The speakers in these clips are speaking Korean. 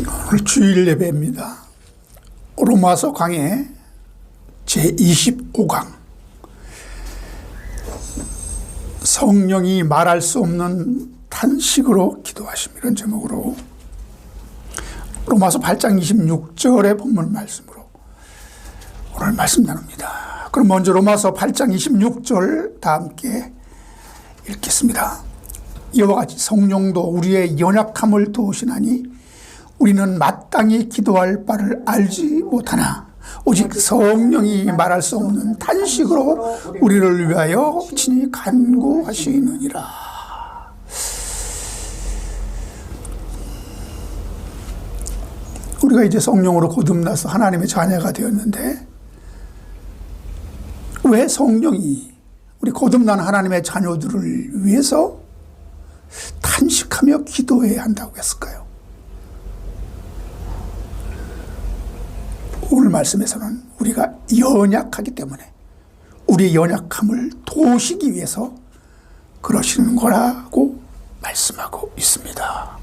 오늘 주일 예배입니다. 로마서 강해 제25강 성령이 말할 수 없는 탄식으로 기도하심, 이런 제목으로 로마서 8장 26절의 본문 말씀으로 오늘 말씀 나눕니다. 그럼 먼저 로마서 8장 26절 다 함께 읽겠습니다. 이와 같이 성령도 우리의 연약함을 도우시나니 우리는 마땅히 기도할 바를 알지 못하나 오직 성령이 말할 수 없는 탄식으로 우리를 위하여 친히 간구하시느니라. 우리가 이제 성령으로 거듭나서 하나님의 자녀가 되었는데, 왜 성령이 우리 거듭난 하나님의 자녀들을 위해서 탄식하며 기도해야 한다고 했을까요? 오늘 말씀에서는 우리가 연약하기 때문에 우리의 연약함을 도우시기 위해서 그러시는 거라고 말씀하고 있습니다.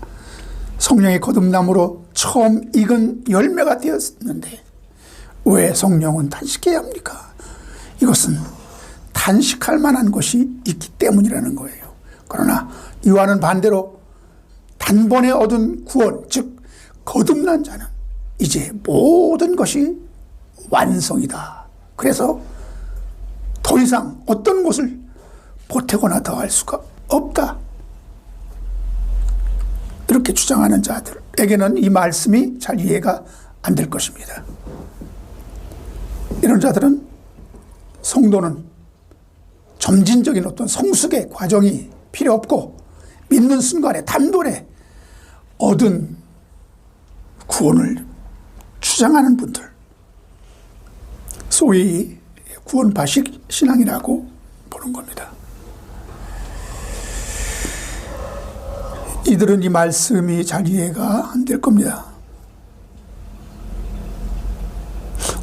성령의 거듭남으로 처음 익은 열매가 되었는데 왜 성령은 탄식해야 합니까? 이것은 탄식할 만한 것이 있기 때문이라는 거예요. 그러나 이와는 반대로 단번에 얻은 구원, 즉 거듭난 자는 이제 모든 것이 완성이다. 그래서 더 이상 어떤 것을 보태거나 더할 수가 없다. 이렇게 주장하는 자들에게는 이 말씀이 잘 이해가 안 될 것입니다. 이런 자들은 성도는 점진적인 어떤 성숙의 과정이 필요 없고 믿는 순간에 단번에 얻은 구원을 주장하는 분들, 소위 구원파식 신앙이라고 보는 겁니다. 이들은 이 말씀이 잘 이해가 안 될 겁니다.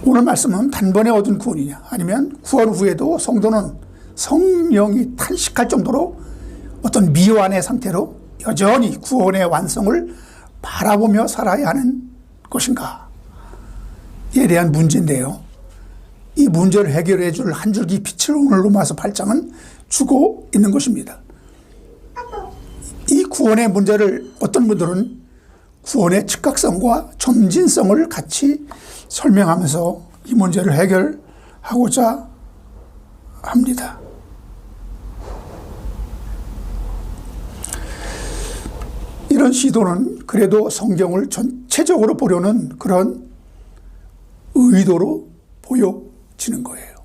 오늘 말씀은 단번에 얻은 구원이냐, 아니면 구원 후에도 성도는 성령이 탄식할 정도로 어떤 미완의 상태로 여전히 구원의 완성을 바라보며 살아야 하는 것인가? 이에 대한 문제인데요. 이 문제를 해결해 줄 한 줄기 빛을 오늘 로마서 8장은 주고 있는 것입니다. 이 구원의 문제를 어떤 분들은 구원의 즉각성과 점진성을 같이 설명하면서 이 문제를 해결하고자 합니다. 이런 시도는 그래도 성경을 전체적으로 보려는 그런 의도로 보여지는 거예요.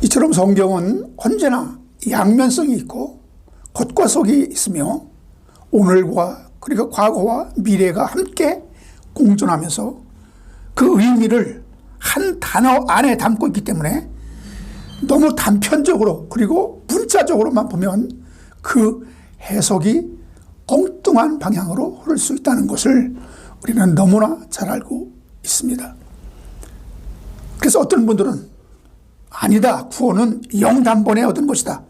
이처럼 성경은 언제나 양면성이 있고 겉과 속이 있으며 오늘과 그리고 과거와 미래가 함께 공존하면서 그 의미를 한 단어 안에 담고 있기 때문에 너무 단편적으로 그리고 문자적으로만 보면 그 해석이 엉뚱한 방향으로 흐를 수 있다는 것을 우리는 너무나 잘 알고 있습니다. 그래서 어떤 분들은 아니다, 구원은 영단번에 얻은 것이다.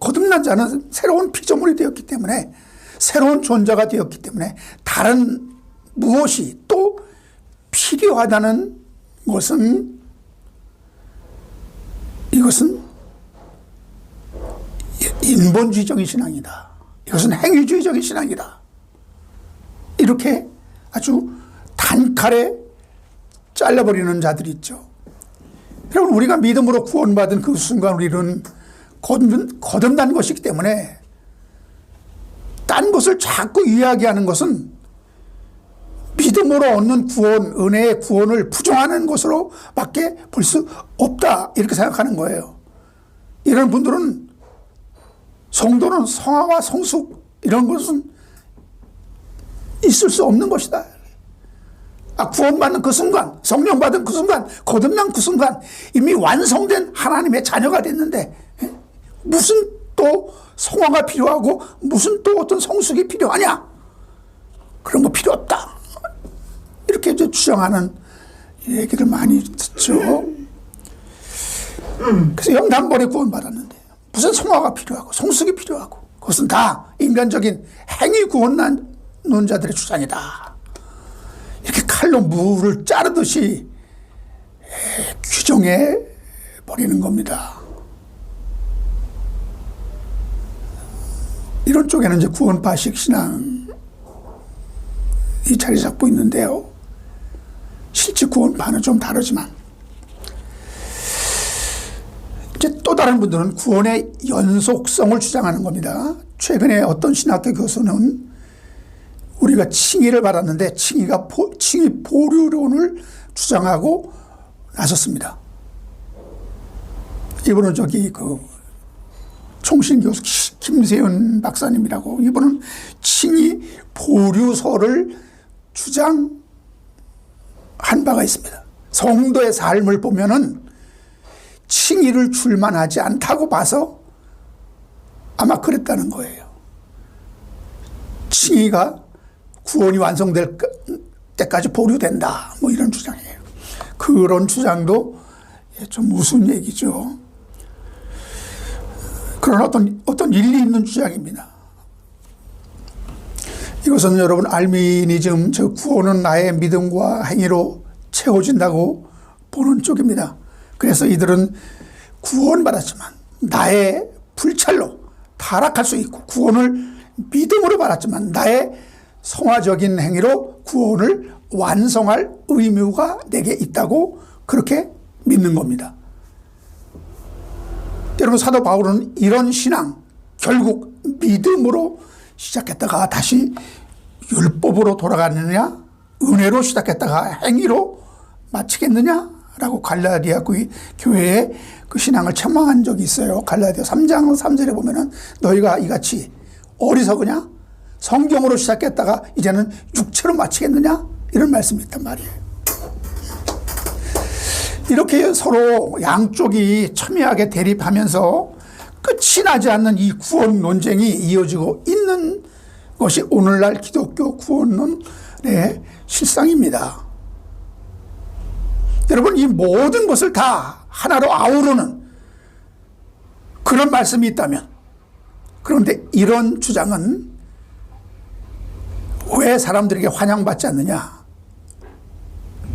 거듭난 자는 새로운 피조물이 되었기 때문에, 새로운 존재가 되었기 때문에 다른 무엇이 또 필요하다는 것은, 이것은 인본주의적인 신앙이다. 이것은 행위주의적인 신앙이다. 이렇게 아주 단칼에 잘라버리는 자들이 있죠. 여러분, 우리가 믿음으로 구원받은 그 순간 우리는 거듭난 것이기 때문에 딴 것을 자꾸 이야기하는 것은 믿음으로 얻는 구원, 은혜의 구원을 부정하는 것으로 밖에 볼 수 없다, 이렇게 생각하는 거예요. 이런 분들은 성도는 성화와 성숙 이런 것은 있을 수 없는 것이다. 구원받는 그 순간, 성령 받은 그 순간, 거듭난 그 순간 이미 완성된 하나님의 자녀가 됐는데 무슨 또 성화가 필요하고 무슨 또 어떤 성숙이 필요하냐? 그런 거 필요 없다. 이렇게 이제 주장하는 얘기를 많이 듣죠. 그래서 영단번에 구원받았는데 무슨 성화가 필요하고 성숙이 필요하고 그것은 다 인간적인 행위 구원만 구원론자들의 주장이다. 이렇게 칼로 무를 자르듯이 규정해 버리는 겁니다. 이런 쪽에는 이제 구원파식 신앙이 자리 잡고 있는데요. 실제 구원파는 좀 다르지만, 이제 또 다른 분들은 구원의 연속성을 주장하는 겁니다. 최근에 어떤 신학교 교수는 우리가 칭의를 받았는데 칭의 보류론을 주장하고 나섰습니다. 이분은 총신 교수 김세윤 박사님이라고, 이분은 칭의 보류설을 주장한 바가 있습니다. 성도의 삶을 보면은 칭의를 줄만하지 않다고 봐서 아마 그랬다는 거예요. 칭의가 구원이 완성될 때까지 보류된다, 뭐 이런 주장이에요. 그런 주장도 좀 우스운 얘기죠. 그런 어떤 일리 있는 주장입니다. 이것은 여러분 알미니즘, 즉 구원은 나의 믿음과 행위로 채워진다고 보는 쪽입니다. 그래서 이들은 구원받았지만 나의 불찰로 타락할 수 있고, 구원을 믿음으로 받았지만 나의 성화적인 행위로 구원을 완성할 의무가 내게 있다고 그렇게 믿는 겁니다. 여러분, 사도 바울은 이런 신앙, 결국 믿음으로 시작했다가 다시 율법으로 돌아가느냐, 은혜로 시작했다가 행위로 마치겠느냐라고 갈라디아 교회의 그 신앙을 책망한 적이 있어요. 갈라디아 3장 3절에 보면은 너희가 이같이 어리석으냐? 성경으로 시작했다가 이제는 육체로 마치겠느냐? 이런 말씀이 있단 말이에요. 이렇게 서로 양쪽이 첨예하게 대립하면서 끝이 나지 않는 이 구원 논쟁이 이어지고 있는 것이 오늘날 기독교 구원론의 실상입니다. 여러분, 이 모든 것을 다 하나로 아우르는 그런 말씀이 있다면, 그런데 이런 주장은 왜 사람들에게 환영받지 않느냐?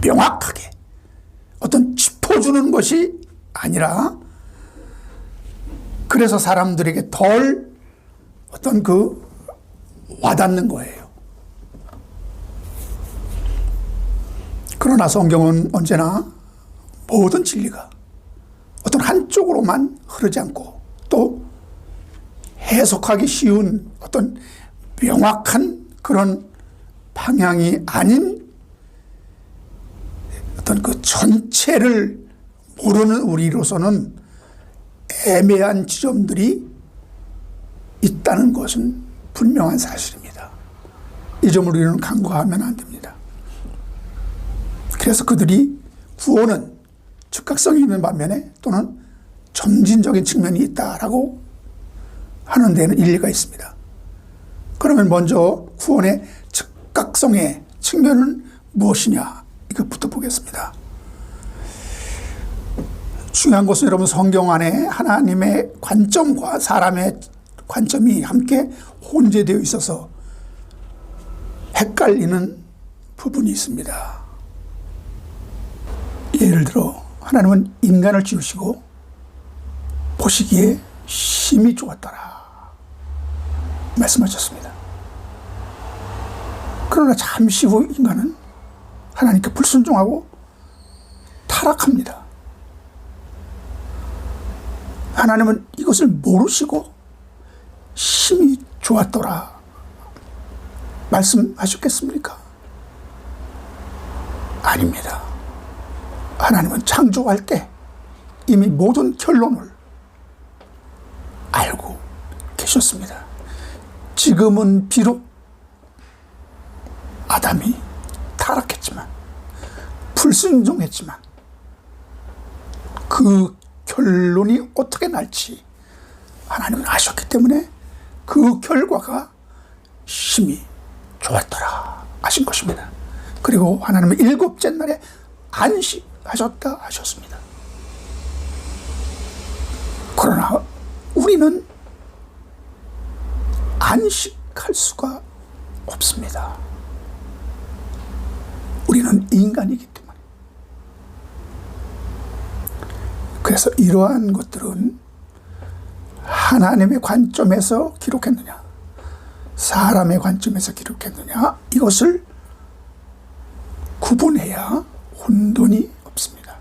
명확하게 어떤 짚어주는 것이 아니라, 그래서 사람들에게 덜 어떤 와닿는 거예요. 그러나 성경은 언제나 모든 진리가 어떤 한쪽으로만 흐르지 않고, 또 해석하기 쉬운 어떤 명확한 그런 방향이 아닌 어떤 그 전체를 모르는 우리로서는 애매한 지점들이 있다는 것은 분명한 사실입니다. 이 점을 우리는 간과하면 안 됩니다. 그래서 그들이 구원은 즉각성이 있는 반면에 또는 점진적인 측면이 있다라고 하는 데는 일리가 있습니다. 그러면 먼저 구원의 즉각성의 측면은 무엇이냐, 이것부터 보겠습니다. 중요한 것은 여러분, 성경 안에 하나님의 관점과 사람의 관점이 함께 혼재되어 있어서 헷갈리는 부분이 있습니다. 예를 들어 하나님은 인간을 지으시고 보시기에 심히 좋았더라 말씀하셨습니다. 그러나 잠시 후 인간은 하나님께 불순종하고 타락합니다. 하나님은 이것을 모르시고 심히 좋았더라 말씀하셨겠습니까? 아닙니다. 하나님은 창조할 때 이미 모든 결론을 알고 계셨습니다. 지금은 비록 아담이 타락했지만, 불순종했지만 그 결론이 어떻게 날지 하나님은 아셨기 때문에 그 결과가 심히 좋았더라 하신 것입니다. 그리고 하나님은 일곱째 날에 안식하셨다 하셨습니다. 그러나 우리는 안식할 수가 없습니다. 우리는 인간이기 때문에. 그래서 이러한 것들은 하나님의 관점에서 기록했느냐, 사람의 관점에서 기록했느냐, 이것을 구분해야 혼돈이 없습니다.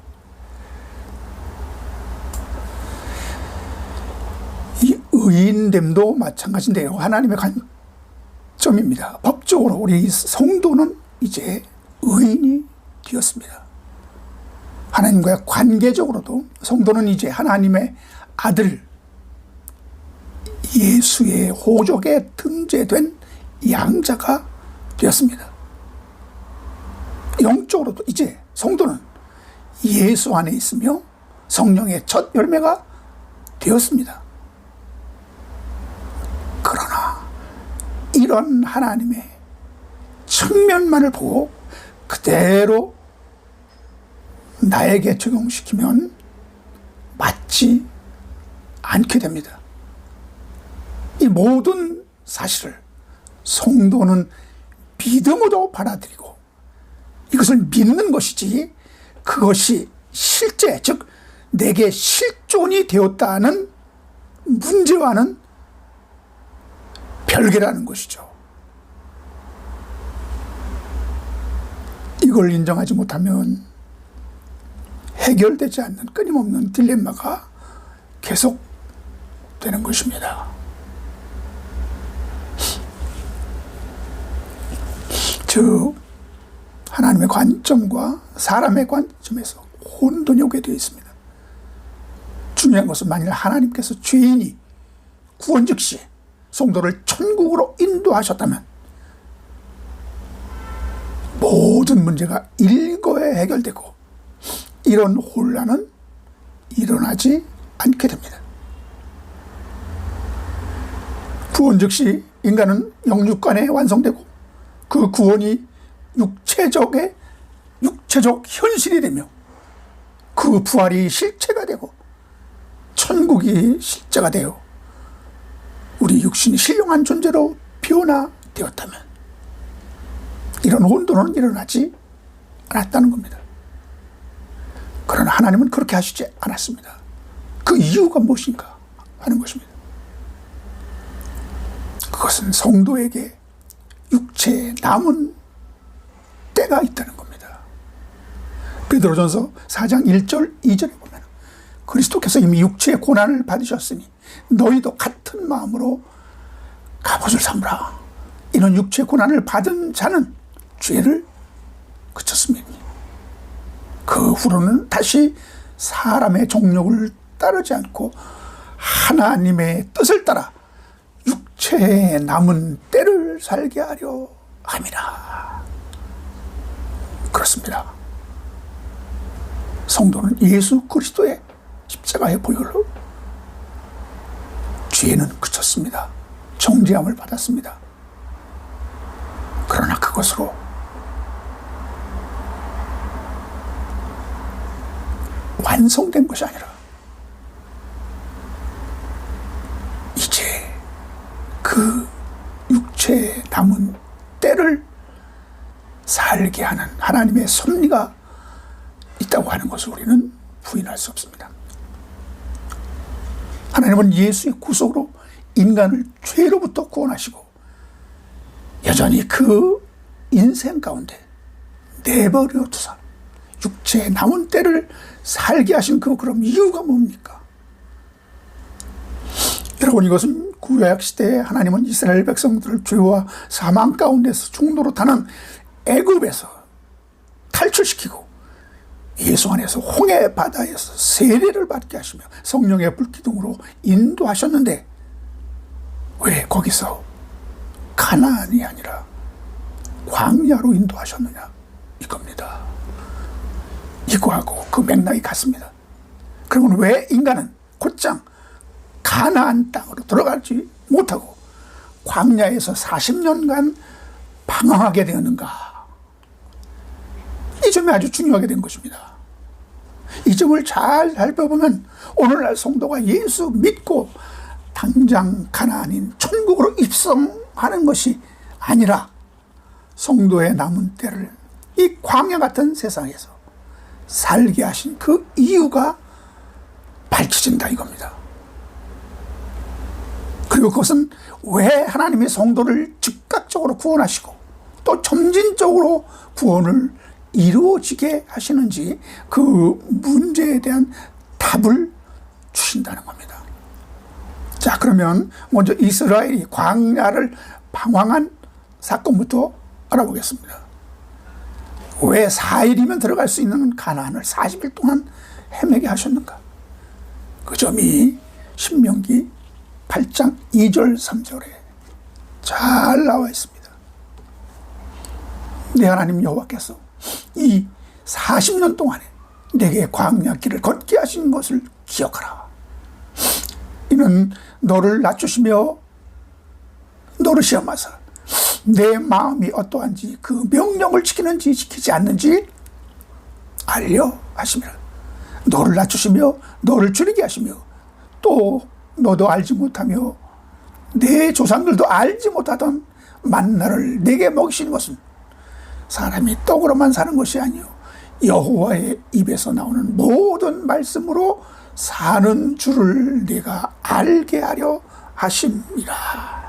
이 의인됨도 마찬가지인데요. 하나님의 관점입니다. 법적으로 우리 성도는 이제 의인이 되었습니다. 하나님과의 관계적으로도 성도는 이제 하나님의 아들 예수의 호적에 등재된 양자가 되었습니다. 영적으로도 이제 성도는 예수 안에 있으며 성령의 첫 열매가 되었습니다. 그러나 이런 하나님의 측면만을 보고 그대로 나에게 적용시키면 맞지 않게 됩니다. 이 모든 사실을 성도는 믿음으로 받아들이고 이것을 믿는 것이지, 그것이 실제, 즉 내게 실존이 되었다는 문제와는 별개라는 것이죠. 이걸 인정하지 못하면 해결되지 않는 끊임없는 딜레마가 계속되는 것입니다. 즉 하나님의 관점과 사람의 관점에서 혼돈이 오게 되어 있습니다. 중요한 것은 만일 하나님께서 죄인이 구원 즉시 성도를 천국으로 인도하셨다면 모든 문제가 일거에 해결되고 이런 혼란은 일어나지 않게 됩니다. 구원 즉시 인간은 영육간에 완성되고 그 구원이 육체적 현실이 되며 그 부활이 실체가 되고 천국이 실제가 되어 우리 육신이 신령한 존재로 변화되었다면 이런 혼돈은 일어나지 않았다는 겁니다. 그러나 하나님은 그렇게 하시지 않았습니다. 그 이유가 무엇인가 하는 것입니다. 그것은 성도에게 육체에 남은 때가 있다는 겁니다. 베드로전서 4장 1절 2절에 보면 그리스도께서 이미 육체의 고난을 받으셨으니 너희도 같은 마음으로 갑옷을 삼으라. 이는 육체의 고난을 받은 자는 죄를 그쳤습니다. 그 후로는 다시 사람의 정욕을 따르지 않고 하나님의 뜻을 따라 육체에 남은 때를 살게 하려 함이라. 그렇습니다. 성도는 예수 그리스도의 십자가의 보혈로 죄는 그쳤습니다. 정죄함을 받았습니다. 그러나 그것으로 완성된 것이 아니라 이제 그 육체에 남은 때를 살게 하는 하나님의 섭리가 있다고 하는 것을 우리는 부인할 수 없습니다. 하나님은 예수의 구속으로 인간을 죄로부터 구원하시고 여전히 그 인생 가운데 내버려 두사 육체에 남은 때를 살게 하신 그럼 이유가 뭡니까? 여러분, 이것은 구약 시대에 하나님은 이스라엘 백성들을 죄와 사망 가운데서 중노릇하는 애굽에서 탈출시키고 예수 안에서 홍해 바다에서 세례를 받게 하시며 성령의 불기둥으로 인도하셨는데 왜 거기서 가나안이 아니라 광야로 인도하셨느냐 이겁니다. 이거하고 그 맥락이 같습니다. 그러면 왜 인간은 곧장 가나안 땅으로 들어가지 못하고 광야에서 40년간 방황하게 되었는가? 이 점이 아주 중요하게 된 것입니다. 이 점을 잘 살펴보면 오늘날 성도가 예수 믿고 당장 가나안인 천국으로 입성하는 것이 아니라 성도의 남은 때를 이 광야 같은 세상에서 살게 하신 그 이유가 밝혀진다 이겁니다. 그리고 그것은 왜 하나님의 성도를 즉각적으로 구원하시고 또 점진적으로 구원을 이루어지게 하시는지 그 문제에 대한 답을 주신다는 겁니다. 자, 그러면 먼저 이스라엘이 광야를 방황한 사건부터 알아보겠습니다. 왜 4일이면 들어갈 수 있는 가나안을 40일 동안 헤매게 하셨는가? 그 점이 신명기 8장 2절 3절에 잘 나와 있습니다. 내 하나님 여호와께서 이 40년 동안에 내게 광야 길을 걷게 하신 것을 기억하라. 이는 너를 낮추시며 너를 시험하사 내 마음이 어떠한지 그 명령을 지키는지 지키지 않는지 알려 하시며 너를 낮추시며 너를 줄이게 하시며 또 너도 알지 못하며 내 조상들도 알지 못하던 만나를 내게 먹이시는 것은 사람이 떡으로만 사는 것이 아니요 여호와의 입에서 나오는 모든 말씀으로 사는 줄을 네가 알게 하려 하심이라.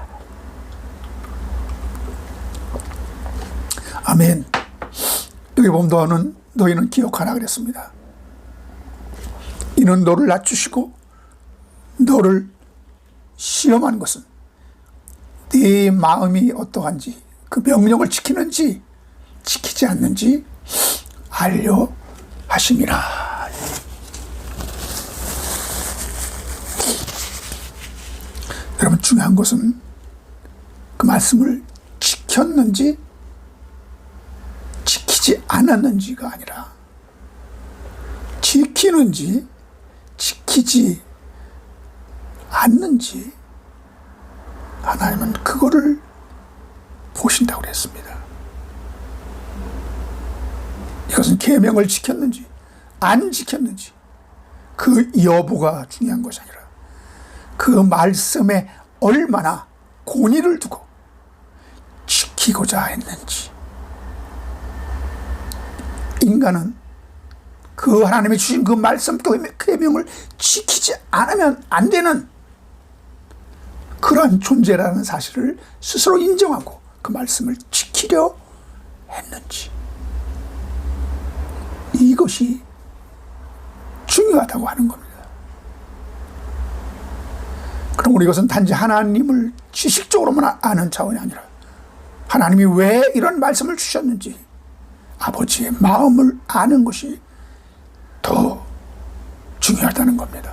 아멘. 여기 보면 너희는 기억하라 그랬습니다. 이는 너를 낮추시고 너를 시험한 것은 네 마음이 어떠한지 그 명령을 지키는지 지키지 않는지 알려 하심이라. 여러분, 중요한 것은 그 말씀을 지켰는지 지키지 않았는지가 아니라 지키는지 지키지 않는지 하나님은 그거를 보신다고 그랬습니다. 이것은 계명을 지켰는지 안 지켰는지 그 여부가 중요한 것이 아니라 그 말씀에 얼마나 권위를 두고 지키고자 했는지. 인간은 그 하나님이 주신 그 말씀 계명을 지키지 않으면 안 되는 그런 존재라는 사실을 스스로 인정하고 그 말씀을 지키려 했는지, 이것이 중요하다고 하는 겁니다. 그럼 이것은 단지 하나님을 지식적으로만 아는 차원이 아니라 하나님이 왜 이런 말씀을 주셨는지 아버지의 마음을 아는 것이 더 중요하다는 겁니다.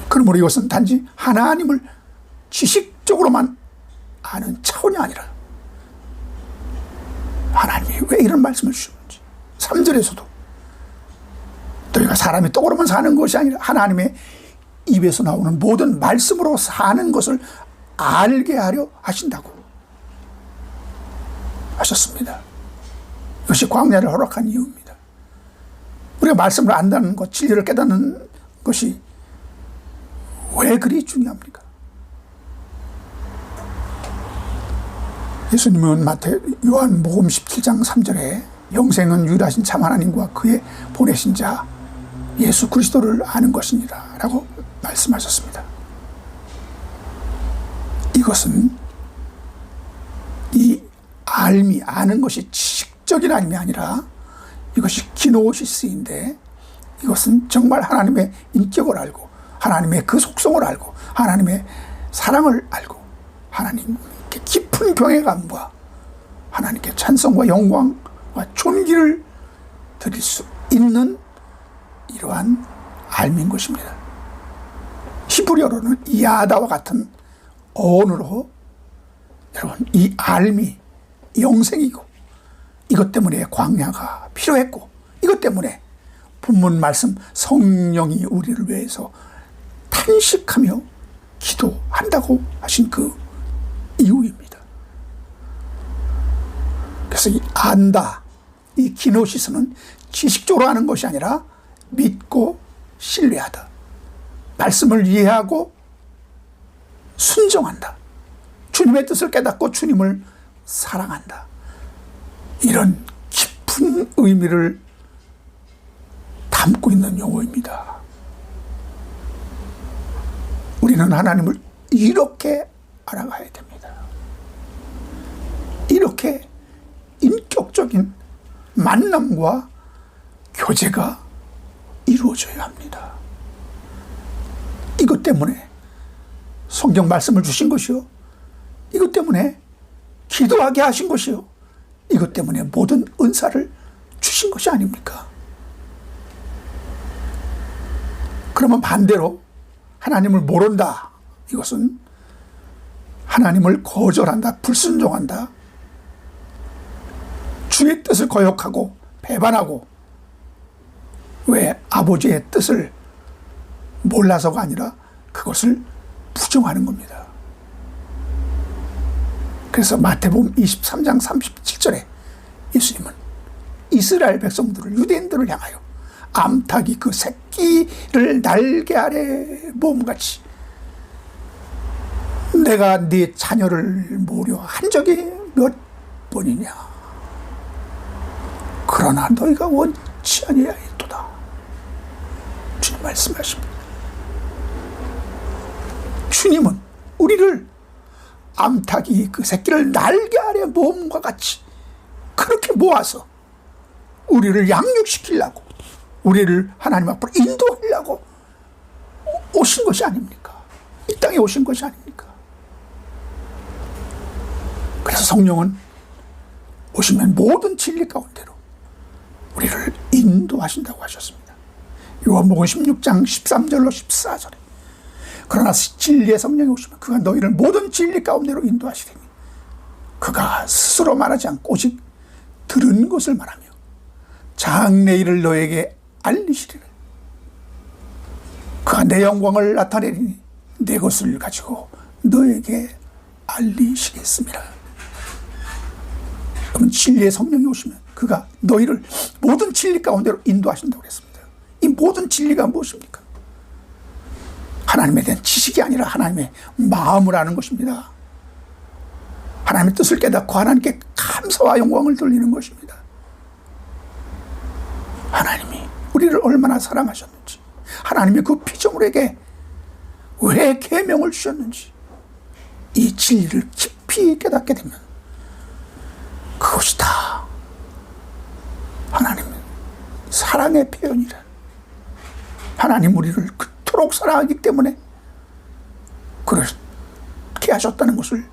그러므로 이것은 단지 하나님을 지식적으로만 아는 차원이 아니라 하나님이 왜 이런 말씀을 주셨는지, 3절에서도 너희가 사람이 떡으로만 사는 것이 아니라 하나님의 입에서 나오는 모든 말씀으로 사는 것을 알게 하려 하신다고 하셨습니다. 이것이 광야를 허락한 이유입니다. 우리가 말씀을 안다는 것, 진리를 깨닫는 것이 왜 그리 중요합니까? 예수님은 요한복음 17장 3절에 영생은 유일하신 참 하나님과 그의 보내신 자 예수 그리스도를 아는 것이니라 라고 말씀하셨습니다. 이것은 이 알미, 아는 것이 지식적인 알미 아니라 이것이 기노시스인데, 이것은 정말 하나님의 인격을 알고 하나님의 그 속성을 알고 하나님의 사랑을 알고 하나님께 깊은 경외감과 하나님께 찬송과 영광과 존귀를 드릴 수 있는 이러한 알미인 것입니다. 히브리어로는 야다와 같은 언어로 여러분, 이 알미, 영생이고 이것 때문에 광야가 필요했고 이것 때문에 본문 말씀 성령이 우리를 위해서 탄식하며 기도한다고 하신 그 이유입니다. 그래서 이 안다, 이 기노시스는 지식적으로 하는 것이 아니라 믿고 신뢰하다, 말씀을 이해하고 순종한다, 주님의 뜻을 깨닫고 주님을 사랑한다. 이런 깊은 의미를 담고 있는 용어입니다. 우리는 하나님을 이렇게 알아가야 됩니다. 이렇게 인격적인 만남과 교제가 이루어져야 합니다. 이것 때문에 성경 말씀을 주신 것이요, 이것 때문에 기도하게 하신 것이요, 이것 때문에 모든 은사를 주신 것이 아닙니까? 그러면 반대로 하나님을 모른다, 이것은 하나님을 거절한다, 불순종한다, 주의 뜻을 거역하고 배반하고, 왜 아버지의 뜻을 몰라서가 아니라 그것을 부정하는 겁니다. 그래서 마태복음 23장 37절에 예수님은 이스라엘 백성들을, 유대인들을 향하여 암탉이 그 새끼를 날개 아래 모음같이 내가 네 자녀를 모려 한 적이 몇 번이냐, 그러나 너희가 원치 아니하였도다. 주님 말씀하십니다. 주님은 우리를 암탉이 그 새끼를 날개 아래 모음과 같이 그렇게 모아서 우리를 양육시키려고, 우리를 하나님 앞으로 인도하려고 오신 것이 아닙니까? 이 땅에 오신 것이 아닙니까? 그래서 성령은 오시면 모든 진리 가운데로 우리를 인도하신다고 하셨습니다. 요한복음 16장 13절로 14절에 그러나 진리의 성령이 오시면 그가 너희를 모든 진리 가운데로 인도하시리니 그가 스스로 말하지 않고 오직 들은 것을 말하며 장래 일을 너에게 알리시리라. 그가 내 영광을 나타내리니 내 것을 가지고 너에게 알리시겠습니다. 그러면 진리의 성령이 오시면 그가 너희를 모든 진리 가운데로 인도하신다고 그랬습니다. 이 모든 진리가 무엇입니까? 하나님에 대한 지식이 아니라 하나님의 마음을 아는 것입니다. 하나님의 뜻을 깨닫고 하나님께 감사와 영광을 돌리는 것입니다. 하나님이 우리를 얼마나 사랑하셨는지, 하나님이 그 피조물에게 왜 계명을 주셨는지, 이 진리를 깊이 깨닫게 되면 그것이 다 하나님의 사랑의 표현이라. 하나님 우리를 그토록 사랑하기 때문에 그렇게 하셨다는 것을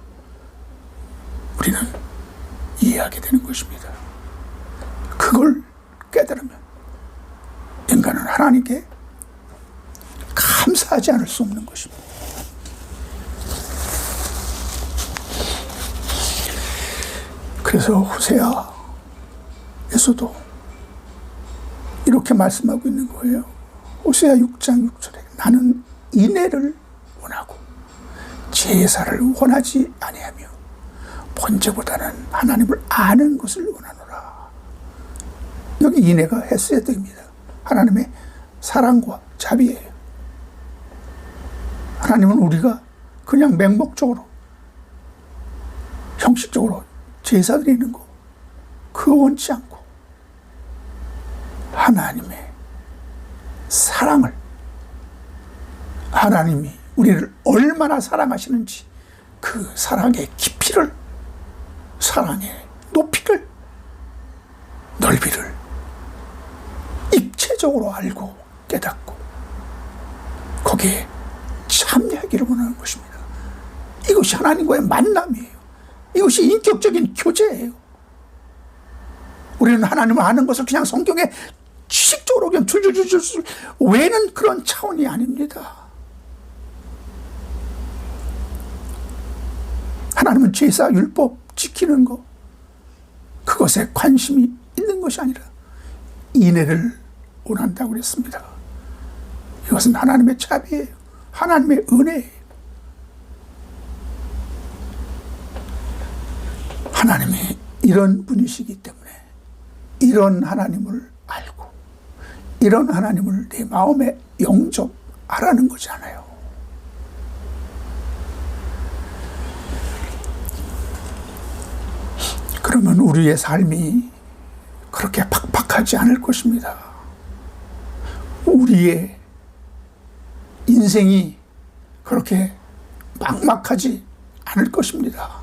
우리는 이해하게 되는 것입니다. 그걸 깨달으면 인간은 하나님께 감사하지 않을 수 없는 것입니다. 그래서 호세아에서도 이렇게 말씀하고 있는 거예요. 호세아 6장 6절에 나는 인애를 원하고 제사를 원하지 아니하며 번제보다는 하나님을 아는 것을 원하노라. 여기 인애가 헤세드입니다. 하나님의 사랑과 자비예요. 하나님은 우리가 그냥 맹목적으로 형식적으로 제사 드리는 거 그거 원치 않고 하나님의 사랑을, 하나님이 우리를 얼마나 사랑하시는지 그 사랑의 깊이를, 사랑의 높이를, 넓이를 입체적으로 알고 깨닫고 거기에 참여하기를 원하는 것입니다. 이것이 하나님과의 만남이에요. 이것이 인격적인 교제예요. 우리는 하나님을 아는 것을 그냥 성경에 지식적으로 그냥 줄줄줄줄 외는 그런 차원이 아닙니다. 하나님은 제사 율법 지키는 것, 그것에 관심이 있는 것이 아니라 인애를 원한다고 그랬습니다. 이것은 하나님의 자비예요. 하나님의 은혜예요. 하나님이 이런 분이시기 때문에 이런 하나님을 알고 이런 하나님을 내 마음에 영접하라는 거잖아요. 그러면 우리의 삶이 그렇게 팍팍하지 않을 것입니다. 우리의 인생이 그렇게 막막하지 않을 것입니다.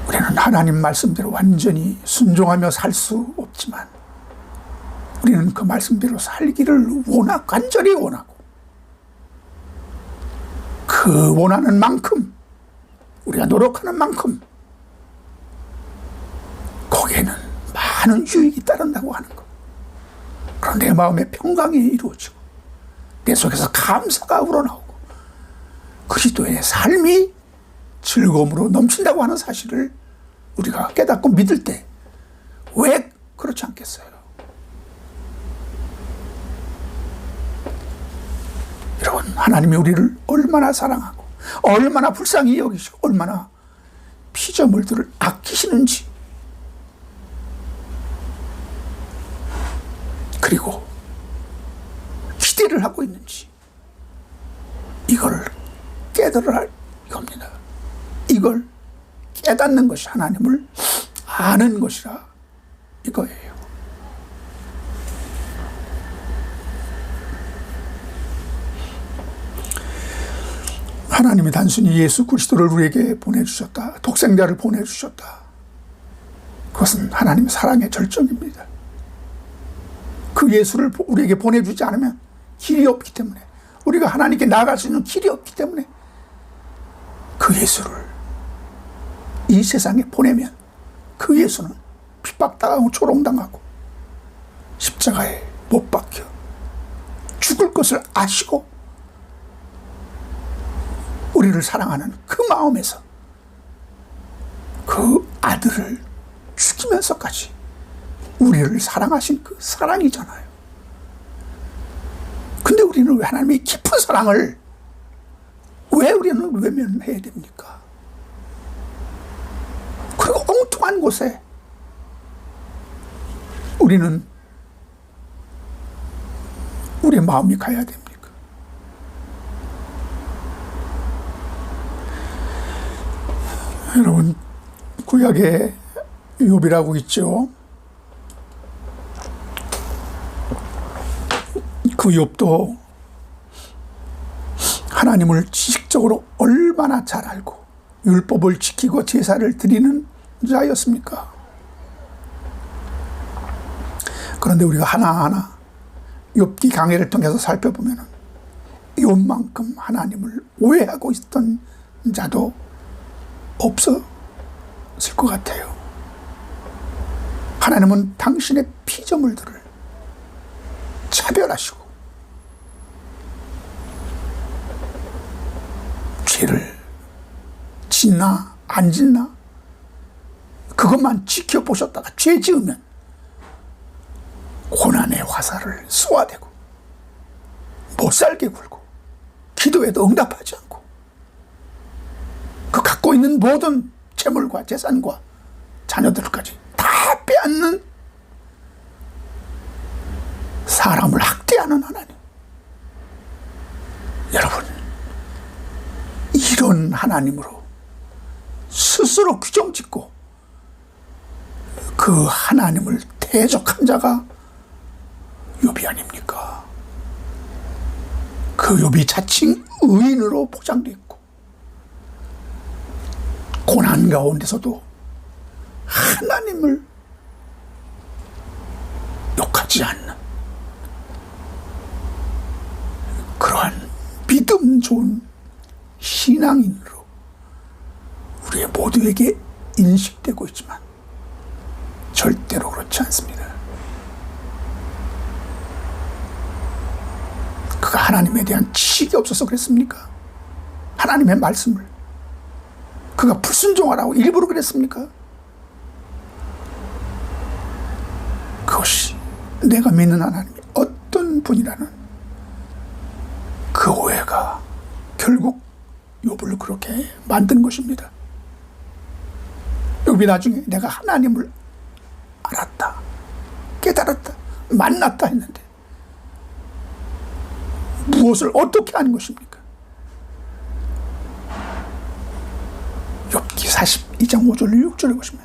우리는 하나님 말씀대로 완전히 순종하며 살 수 없지만 우리는 그 말씀대로 살기를 간절히 원하고 그 원하는 만큼 우리가 노력하는 만큼 거기에는 많은 유익이 따른다고 하는 것. 그런 내 마음의 평강이 이루어지고 내 속에서 감사가 우러나오고 그리스도의 삶이 즐거움으로 넘친다고 하는 사실을 우리가 깨닫고 믿을 때 왜 그렇지 않겠어요? 여러분, 하나님이 우리를 얼마나 사랑하고 얼마나 불쌍히 여기시고 얼마나 피조물들을 아끼시는지, 그리고 기대를 하고 있는지 이걸 깨달아야 할 겁니다. 이걸 깨닫는 것이 하나님을 아는 것이라 이거예요. 하나님이 단순히 예수 그리스도를 우리에게 보내주셨다, 독생자를 보내주셨다. 그것은 하나님의 사랑의 절정입니다. 그 예수를 우리에게 보내주지 않으면 길이 없기 때문에, 우리가 하나님께 나아갈 수 있는 길이 없기 때문에 그 예수를 이 세상에 보내면 그 예수는 핍박당하고 조롱당하고 십자가에 못 박혀 죽을 것을 아시고 우리를 사랑하는 그 마음에서 그 아들을 죽이면서까지 우리를 사랑하신 그 사랑이잖아요. 근데 우리는 왜 하나님의 깊은 사랑을 왜 우리는 외면해야 됩니까? 그리고 엉뚱한 곳에 우리는 우리의 마음이 가야 됩니까? 여러분, 구약에 욥이라고 있죠. 그 욥도 하나님을 지식적으로 얼마나 잘 알고 율법을 지키고 제사를 드리는 자였습니까? 그런데 우리가 하나하나 욥기 강해를 통해서 살펴보면 욥만큼 하나님을 오해하고 있던 자도 없었을 것 같아요. 하나님은 당신의 피조물들을 차별하시고 죄를 짓나 안 짓나 그것만 지켜보셨다가 죄 지으면 고난의 화살을 쏘아대고 못살게 굴고 기도에도 응답하지 않고 그 갖고 있는 모든 재물과 재산과 자녀들까지 다 빼앗는 사람을 학대하는 하나님. 여러분, 이런 하나님으로 스스로 규정짓고 그 하나님을 대적한 자가 욥이 아닙니까? 그 욥이 자칭 의인으로 포장되어 있고 고난 가운데서도 하나님을 욕하지 않는 그러한 믿음 좋은 신앙인으로 우리 모두에게 인식되고 있지만 절대로 그렇지 않습니다. 그가 하나님에 대한 지식이 없어서 그랬습니까? 하나님의 말씀을 그가 불순종하라고 일부러 그랬습니까? 그것이 내가 믿는 하나님이 어떤 분이라는 그 오해가 결국 욥을 그렇게 만든 것입니다. 욥이 나중에 내가 하나님을 알았다, 깨달았다, 만났다 했는데 무엇을 어떻게 하는 것입니까? 42장 5절 6절에 보시면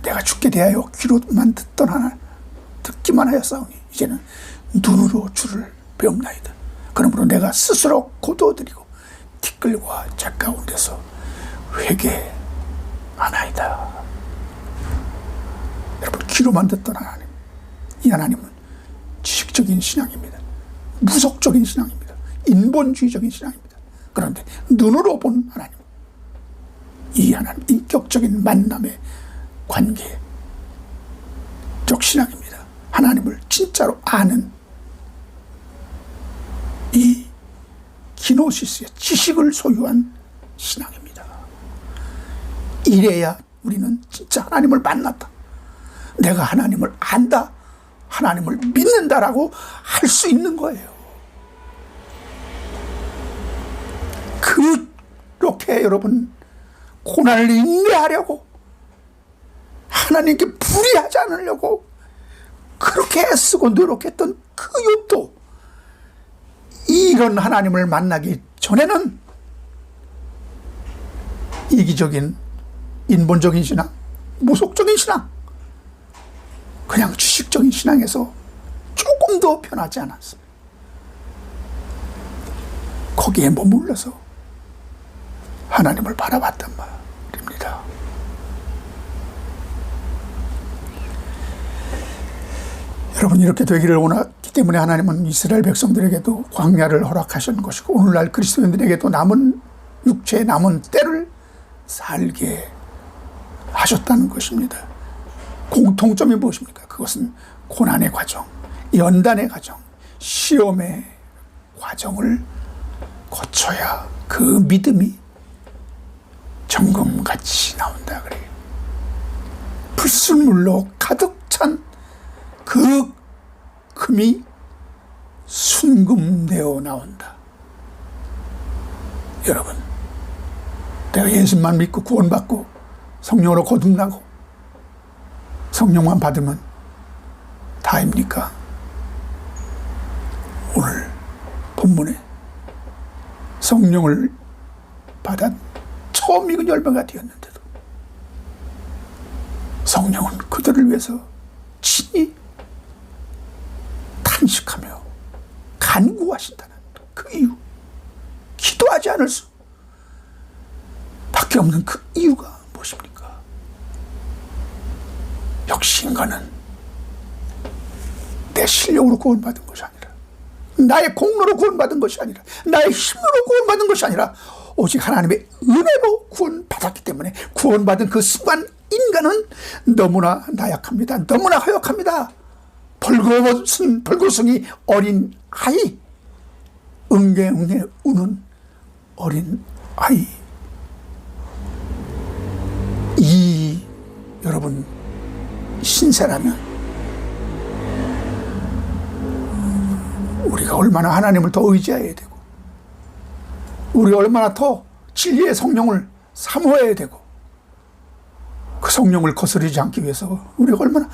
내가 주께 대하여 귀로만 듣던 하나 듣기만 하였사오니 이제는 눈으로 주를 배움나이다. 그러므로 내가 스스로 고도드리고 티끌과 짝 가운데서 회개하나이다. 여러분, 귀로만 듣던 하나님, 이 하나님은 지식적인 신앙입니다. 무속적인 신앙입니다. 인본주의적인 신앙입니다. 그런데 눈으로 본 하나님, 이 하나님 인격적인 만남의 관계적 신앙입니다. 하나님을 진짜로 아는 이 기노시스의 지식을 소유한 신앙입니다. 이래야 우리는 진짜 하나님을 만났다, 내가 하나님을 안다, 하나님을 믿는다라고 할 수 있는 거예요. 그렇게 여러분 고난을 인내하려고, 하나님께 불의하지 않으려고 그렇게 애쓰고 노력했던 그 욥도 이런 하나님을 만나기 전에는 이기적인 인본적인 신앙, 무속적인 신앙, 그냥 주식적인 신앙에서 조금 더 편하지 않았습니다. 거기에 머물러서 하나님을 바라봤단 말입니다. 여러분, 이렇게 되기를 원하기 때문에 하나님은 이스라엘 백성들에게도 광야를 허락하신 것이고 오늘날 그리스도인들에게도 남은 육체의 남은 때를 살게 하셨다는 것입니다. 공통점이 무엇입니까? 그것은 고난의 과정, 연단의 과정, 시험의 과정을 거쳐야 그 믿음이 정금같이 나온다 그래요. 불순물로 가득 찬 그 금이 순금되어 나온다. 여러분, 내가 예수만 믿고 구원받고 성령으로 거듭나고 성령만 받으면 다입니까? 오늘 본문에 성령을 받아 처음 익은 열매가 되었는데도 성령은 그들을 위해서 친히 탄식하며 간구하신다는 그 이유, 기도하지 않을 수 밖에 없는 그 이유가 무엇입니까? 역시 인간은 내 실력으로 구원받은 것이 아니라, 나의 공로로 구원받은 것이 아니라, 나의 힘으로 구원받은 것이 아니라 오직 하나님의 은혜로 구원받았기 때문에 구원받은 그 순간 인간은 너무나 나약합니다. 너무나 허약합니다. 벌거숭이 어린 아이, 응애응애 우는 어린 아이. 이 여러분 신세라면 우리가 얼마나 하나님을 더 의지해야 되고, 우리가 얼마나 더 진리의 성령을 사모해야 되고, 그 성령을 거스르지 않기 위해서 우리가 얼마나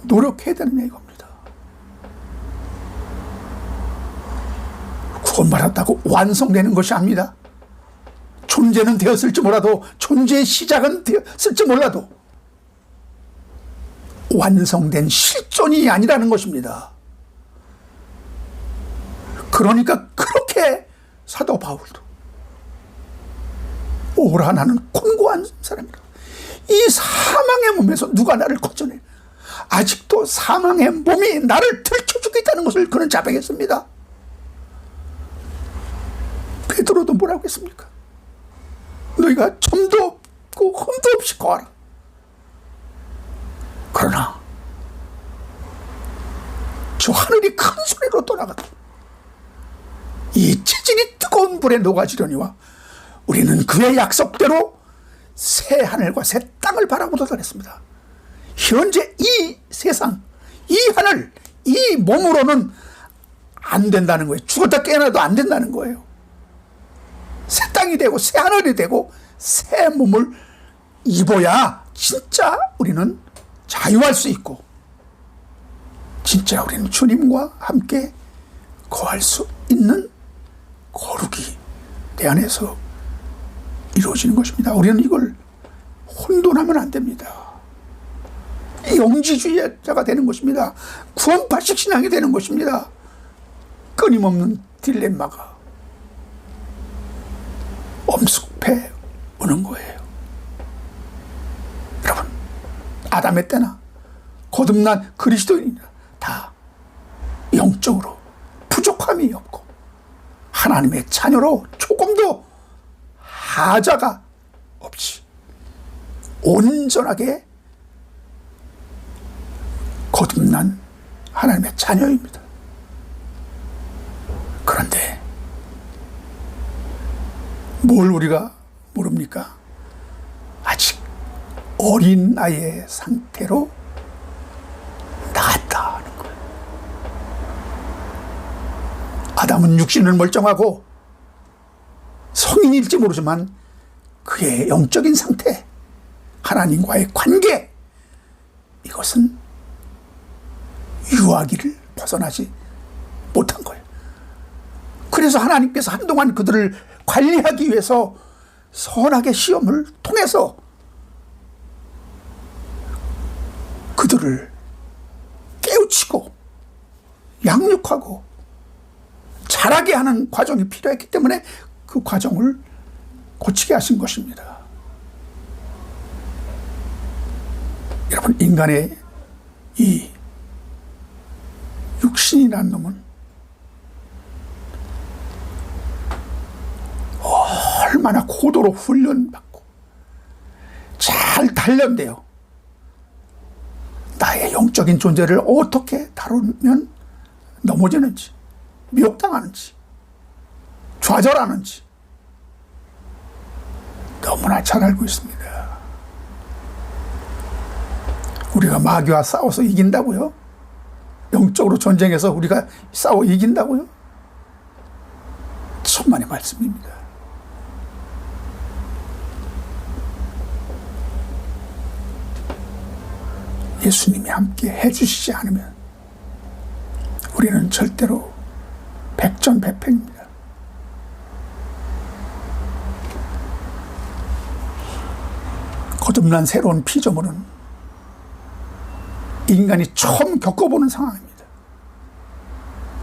노력해야 되느냐 이겁니다. 구원받았다고 완성되는 것이 아닙니다. 존재는 되었을지 몰라도, 존재의 시작은 되었을지 몰라도 완성된 실존이 아니라는 것입니다. 그러니까 그렇게 사도 바울도 오라 나는 곤고한 사람이라, 이 사망의 몸에서 누가 나를 건져내, 아직도 사망의 몸이 나를 들켜주고 있다는 것을 그는 자백했습니다. 베드로도 뭐라고 했습니까? 너희가 점도 없고 흠도 없이 거하라. 그러나 저 하늘이 큰 소리로 떠나가다 이 지진이 뜨거운 불에 녹아지려니와 우리는 그의 약속대로 새 하늘과 새 땅을 바라보다 그랬습니다. 현재 이 세상, 이 하늘, 이 몸으로는 안 된다는 거예요. 죽었다 깨어나도 안 된다는 거예요. 새 땅이 되고 새 하늘이 되고 새 몸을 입어야 진짜 우리는 자유할 수 있고, 진짜 우리는 주님과 함께 거할 수 있는 거룩이 내 안에서 이루어지는 것입니다. 우리는 이걸 혼돈하면 안 됩니다. 영지주의자가 되는 것입니다. 구원파식 신앙이 되는 것입니다. 끊임없는 딜레마가 엄습해 오는 거예요. 여러분, 아담의 때나 거듭난 그리스도인이나 다 영적으로 부족함이 없고 하나님의 자녀로 조금도 하자가 없이 온전하게 거듭난 하나님의 자녀입니다. 그런데 뭘 우리가 모릅니까? 아직 어린 아이의 상태로 나갔다 하는 거예요. 아담은 육신은 멀쩡하고 성인일지 모르지만 그의 영적인 상태, 하나님과의 관계, 이것은 유아기를 벗어나지 못한 거예요. 그래서 하나님께서 한동안 그들을 관리하기 위해서 선악의 시험을 통해서 그들을 깨우치고 양육하고 자라게 하는 과정이 필요했기 때문에 그 과정을 거치게 하신 것입니다. 여러분, 인간의 이 육신이라는 놈은 얼마나 고도로 훈련받고 잘 단련되어 나의 영적인 존재를 어떻게 다루면 넘어지는지, 미혹당하는지, 좌절하는지 너무나 잘 알고 있습니다. 우리가 마귀와 싸워서 이긴다고요? 영적으로 전쟁해서 우리가 싸워 이긴다고요? 천만의 말씀입니다. 예수님이 함께 해주시지 않으면 우리는 절대로 백전백패입니다. 거듭난 새로운 피조물은 인간이 처음 겪어보는 상황입니다.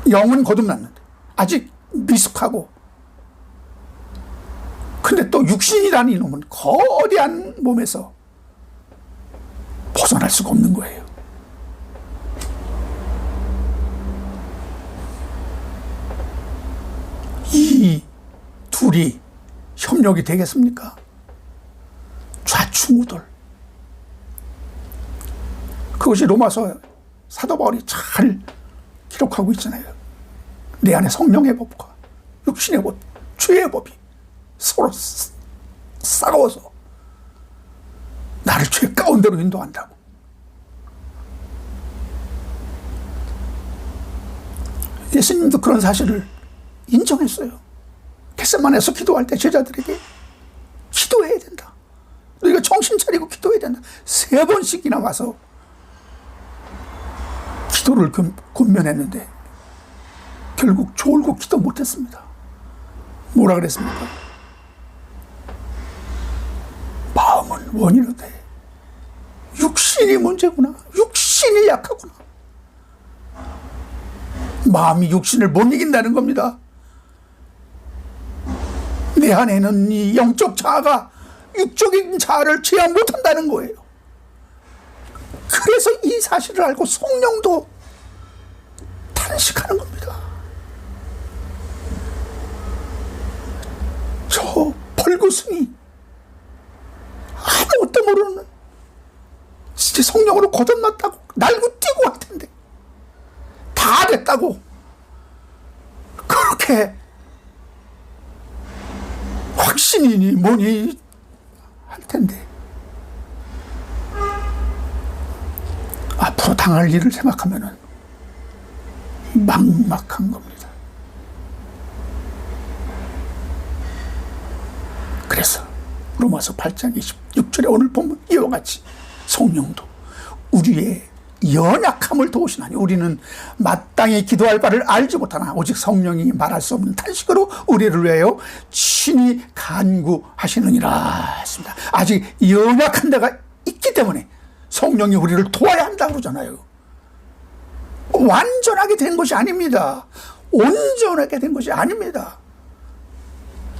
영은 거듭났는데 아직 미숙하고, 근데 또 육신이라는 이놈은 거대한 몸에서 벗어날 수가 없는 거예요. 이 둘이 협력이 되겠습니까? 좌충우돌. 그것이 로마서 사도 바울이 잘 기록하고 있잖아요. 내 안에 성령의 법과 육신의 법, 죄의 법이 서로 싸워서 나를 죄 가운데로 인도한다고. 예수님도 그런 사실을 인정했어요. 겟세마네에서 기도할 때 제자들에게 기도해야 된다. 너희가 정신 차리고 기도해야 된다. 3번씩이나 와서 기도를 권면했는데 결국 졸고 기도 못했습니다. 뭐라 그랬습니까? 마음은 원이로되 육신이 문제구나. 육신이 약하구나. 마음이 육신을 못 이긴다는 겁니다. 내 안에는 이 영적 자아가 육적인 자아를 제한 못한다는 거예요. 그래서 이 사실을 알고 성령도 탄식하는 겁니다. 저 벌구승이 아무것도 모르는 진짜 성령으로 거듭났다고 날고 뛰고 할 텐데 다 됐다고 그렇게 확신이니 뭐니 할 텐데 앞으로 당할 일을 생각하면은 막막한 겁니다. 그래서 로마서 8장 26절에 오늘 본문 이와 같이 성령도 우리의 연약함을 도우시나니 우리는 마땅히 기도할 바를 알지 못하나 오직 성령이 말할 수 없는 탄식으로 우리를 위하여 친히 간구하시느니라 했습니다. 아직 연약한 데가 있기 때문에 성령이 우리를 도와야 한다고 그러잖아요. 완전하게 된 것이 아닙니다. 온전하게 된 것이 아닙니다.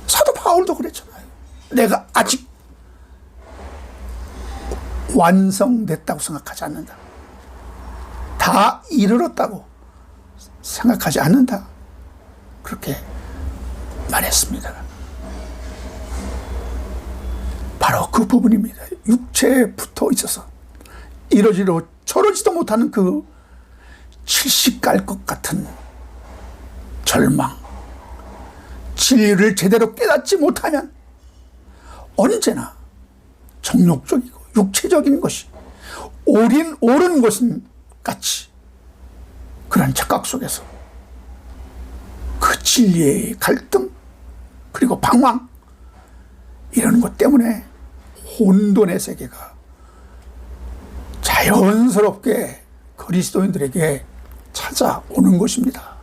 사도 바울도 그랬잖아요. 내가 아직 완성됐다고 생각하지 않는다. 다 이르렀다고 생각하지 않는다. 그렇게 말했습니다. 바로 그 부분입니다. 육체에 붙어 있어서 이러지도 저러지도 못하는 그 70 갈 것 같은 절망, 진리를 제대로 깨닫지 못하면 언제나 정욕적이고 육체적인 것이 옳은 것은 같이 그런 착각 속에서 그 진리의 갈등 그리고 방황 이런 것 때문에 혼돈의 세계가 자연스럽게 그리스도인들에게 찾아오는 것입니다.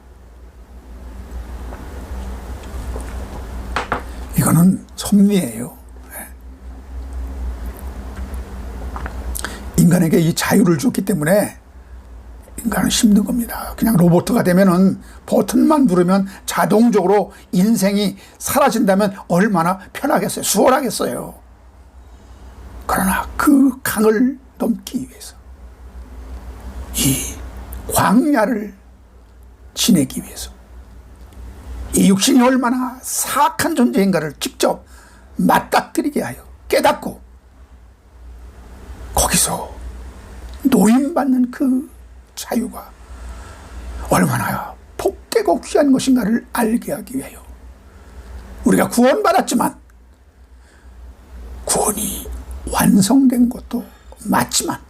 이거는 섭리예요. 인간에게 이 자유를 줬기 때문에 인간은 힘든 겁니다. 그냥 로봇가 되면은 버튼만 누르면 자동적으로 인생이 사라진다면 얼마나 편하겠어요. 수월하겠어요. 그러나 그 강을 넘기 위해서 이 광야를 지내기 위해서 이 육신이 얼마나 사악한 존재인가를 직접 맞닥뜨리게 하여 깨닫고 거기서 노임받는 그 자유가 얼마나 복되고 귀한 것인가를 알게 하기 위하여 우리가 구원받았지만 구원이 완성된 것도 맞지만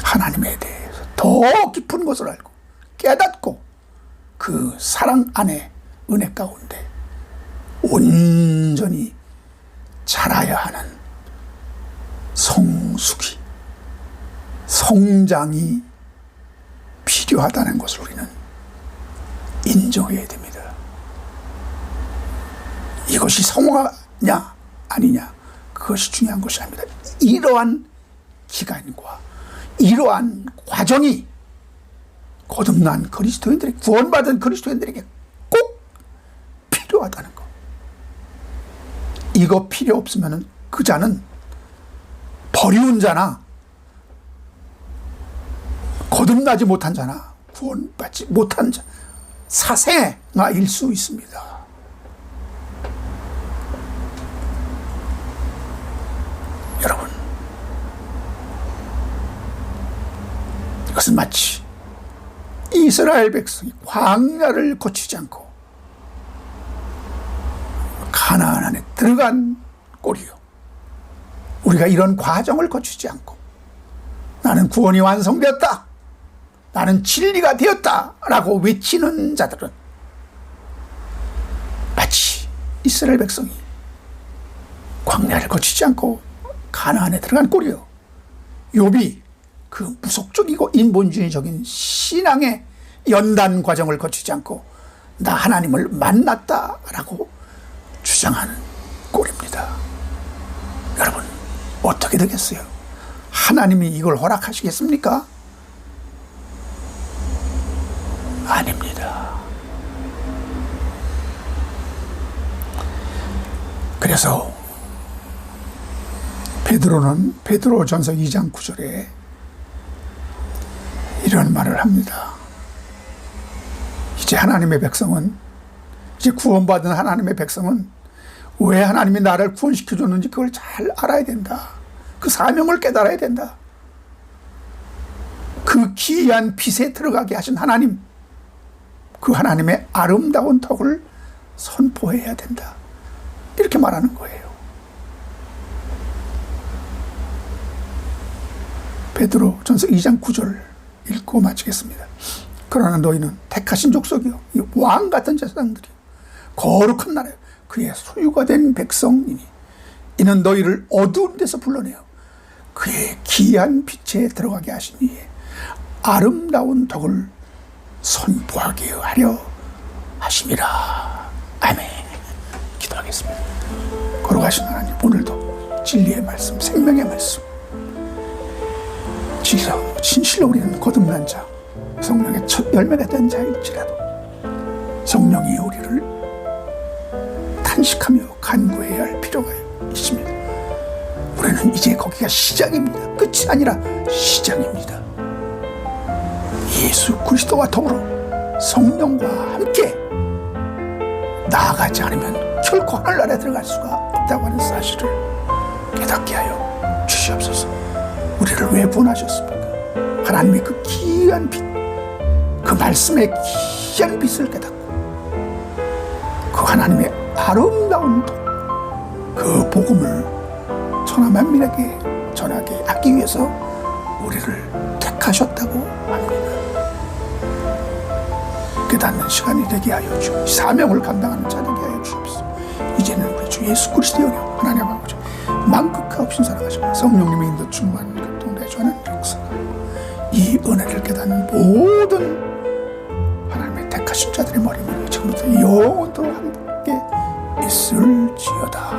하나님에 대해서 더 깊은 것을 알고 깨닫고 그 사랑 안에 은혜 가운데 온전히 자라야 하는 성숙이 성장이 필요하다는 것을 우리는 인정해야 됩니다. 이것이 성화냐 아니냐 그것이 중요한 것이 아닙니다. 이러한 기간과 이러한 과정이 거듭난 그리스도인들에게 구원받은 그리스도인들에게 꼭 필요하다는 것. 이거 필요 없으면 그 자는 버리운 자나 거듭나지 못한 자나 구원받지 못한 자 사생아일 수 있습니다. 여러분, 이것은 마치 이스라엘 백성이 광야를 거치지 않고 가나안 안에 들어간 꼴이요. 우리가 이런 과정을 거치지 않고 나는 구원이 완성되었다, 나는 진리가 되었다 라고 외치는 자들은 마치 이스라엘 백성이 광야를 거치지 않고 가나안에 들어간 꼴이요. 욥이 그 무속적이고 인본주의적인 신앙의 연단 과정을 거치지 않고 나 하나님을 만났다라고 주장하는 꼴입니다. 여러분, 어떻게 되겠어요? 하나님이 이걸 허락하시겠습니까? 아닙니다. 그래서 베드로는 베드로전서 2장 9절에 이런 말을 합니다. 이제 하나님의 백성은, 이제 구원받은 하나님의 백성은 왜 하나님이 나를 구원시켜줬는지 그걸 잘 알아야 된다. 그 사명을 깨달아야 된다. 그 기이한 빛에 들어가게 하신 하나님, 그 하나님의 아름다운 덕을 선포해야 된다. 이렇게 말하는 거예요. 베드로전서 2장 9절 읽고 마치겠습니다. 그러나 너희는 택하신 족속이요, 왕 같은 제사장들이요, 거룩한 나라요, 그의 소유가 된 백성이니 이는 너희를 어두운 데서 불러내어 그의 기이한 빛에 들어가게 하신 이에 아름다운 덕을 선포하게 하려 하심이라. 아멘. 기도하겠습니다. 거룩하신 하나님, 오늘도 진리의 말씀, 생명의 말씀, 진실로 우리는 거듭난 자, 성령의 첫 열매가 된 자일지라도 성령이 우리를 탄식하며 간구해야 할 필요가 있습니다. 우리는 이제 거기가 시작입니다. 끝이 아니라 시작입니다. 예수 그리스도와 더불어 성령과 함께 나아가지 않으면 결코 하늘나라에 들어갈 수가 없다고 하는 사실을 깨닫게 하여 주시옵소서. 우리를 왜 구원하셨습니까? 하나님의 그 귀한 빛, 그 말씀의 귀한 빛을 깨닫고 그 하나님의 아름다운 도, 그 복음을 천하만민에게 전하게 하기 위해서 우리를 택하셨다고 합니다. 깨닫는 시간이 되게 하여 주시고 사명을 감당하는 자 되게 하여 주옵소서. 이제는 우리 주 예수 그리스도의 은혜와 하나님 아버지 만극하 없이 살아가시고 성령님의 인도 충만한 교통대조하는 역사가 이 은혜를 깨닫는 모든 하나님의 택하신 자들의 머리를 지금부터 영원토록 함께 있을지어다.